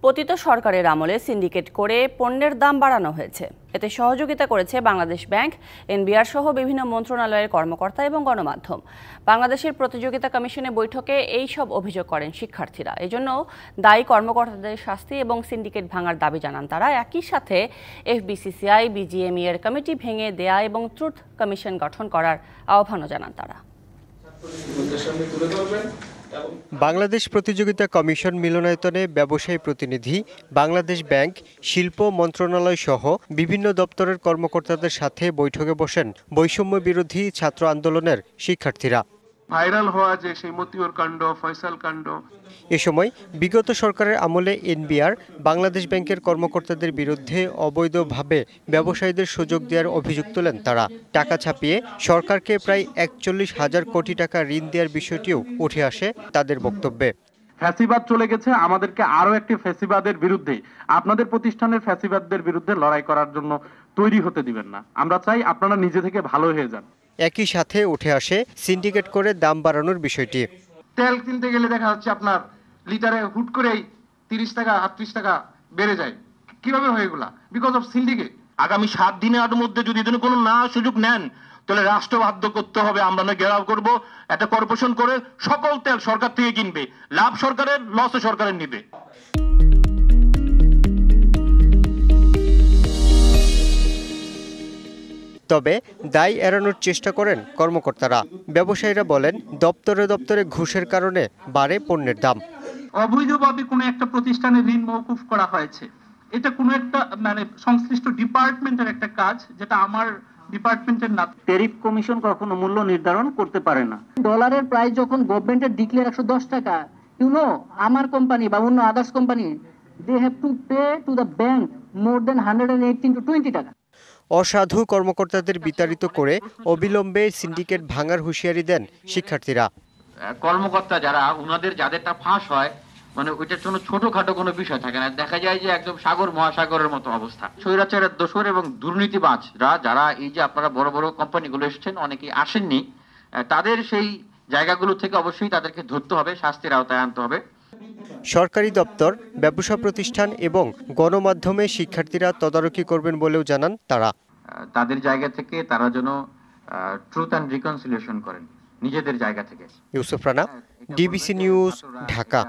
পতিত সরকারের আমলে সিন্ডিকেট করে পণ্যের দাম বাড়ানো হয়েছে। এতে সহযোগিতা করেছে বাংলাদেশ ব্যাংক, এনবিআর সহ বিভিন্ন মন্ত্রণালয়ের কর্মকর্তা এবং গণমাধ্যম। বাংলাদেশের প্রতিযোগিতা কমিশনে বৈঠকে এই সব অভিযোগ করেন শিক্ষার্থীরা। এজন্য দায়ী কর্মকর্তাদের শাস্তি এবং সিন্ডিকেট ভাঙার দাবি জানান তারা। একই সাথে এফবিসিসিআই, বিজিএমই এর কমিটি ভেঙে দেয়া এবং ট্রুথ কমিশন গঠন করার আহ্বানও জানান তারা। বাংলাদেশ প্রতিযোগিতা কমিশন মিলনায়তনে ব্যবসায়ী প্রতিনিধি, বাংলাদেশ ব্যাংক, শিল্প মন্ত্রণালয় সহ বিভিন্ন দপ্তরের কর্মকর্তাদের সাথে বৈঠকে বসেন বৈষম্য বিরোধী ছাত্র আন্দোলনের শিক্ষার্থীরা। ভাইরাল হওয়া যে সেই মতিউর কাণ্ড, ফয়সাল কাণ্ড। এ সময় বিগত সরকারের আমলে এনবিআর, বাংলাদেশ ব্যাংকের কর্মকর্তাদের বিরুদ্ধে অবৈধভাবে ব্যবসায়ীদের সুযোগ দেওয়ার অভিযোগ তোলেন তারা। টাকা ছাপিয়ে সরকারকে প্রায় ৪১,০০০ কোটি টাকা ঋণ দেওয়ার বিষয়টিও উঠে আসে তাদের বক্তব্যে। ফ্যাসিবাদ চলে গেছে, আমাদেরকে আরো একটি ফ্যাসিবাদের বিরুদ্ধে, আপনাদের প্রতিষ্ঠানের ফ্যাসিবাদদের বিরুদ্ধে লড়াই করার জন্য তৈরি হতে দিবেন না। আমরা চাই আপনারা নিজে থেকে ভালো হয়ে যান। একই সাথে উঠে আসে সিন্ডিকেট করে দাম বাড়ানোর বিষয়টি। তেল কিনতে গেলে দেখা যাচ্ছে আপনার লিটারে হুট করেই ৩০ টাকা ৩৮ টাকা বেড়ে যায়। কিভাবে হয় এগুলা? Because of syndicate. আগামী ৭ দিনের মধ্যে যদি কোনো না সুযোগ নেন, তাহলে রাষ্ট্র বাধ্য করতে হবে, আমরা না ঘেরাও করব, একটা কর্পোরেশন করে সকল তেল সরকার থেকে কিনবে, লাভ সরকারের, লস সরকারের নিবে। তবে দায় এড়ানোর চেষ্টা করেন কর্মকর্তারা। ব্যবসায়ীরা বলেন, দপ্তরে দপ্তরে ঘুষের কারণে বাড়ে পণ্যের দাম। অবৈধভাবে কোনো একটা প্রতিষ্ঠানের ঋণ মওকুফ করা হয়েছে, এটা কোনো একটা সংশ্লিষ্ট ডিপার্টমেন্টের একটা কাজ, যেটা আমার ডিপার্টমেন্টের না। ট্যারিফ কমিশন কখনো মূল্য নির্ধারণ করতে পারে না। ডলারের প্রাইস যখন গভর্নমেন্টের ডিক্লেয়ার ১১০ টাকা, আমার কোম্পানি বা অন্য others company, they have to pay to the bank more than 118 to 20 টাকা। অসাধু কর্মকর্তাদের বিতাড়িত করে অবিলম্বে সিন্ডিকেট ভাঙার হুঁশিয়ারি দেন শিক্ষার্থীরা। কর্মকর্তা যারা, ওনাদের যাদেরটা ফাঁস হয়, ওইটার জন্য ছোটখাটো কোনো বিষয় থাকে না, দেখা যায় যে একদম সাগর মহাসাগরের মতো অবস্থা। স্বৈরাচারের দোসর এবং দুর্নীতিবাজরা যারা, এই যে আপনারা বড় বড় কোম্পানিগুলো এসেছেন, অনেকেই আসেননি, তাদের সেই জায়গাগুলো থেকে অবশ্যই তাদেরকে ধরতে হবে, শাস্তির আওতায় আনতে হবে। সরকারি দপ্তর, ব্যবসা প্রতিষ্ঠান এবং গণমাধ্যমে শিক্ষার্থীরা তদারকি করবেন বলেও জানান তারা। তাদের জায়গা থেকে তারা যেন ট্রুথ অ্যান্ড রিকনসিলিয়েশন করেন নিজেদের জায়গা থেকে। Yusuf Rana, DBC news, Dhaka.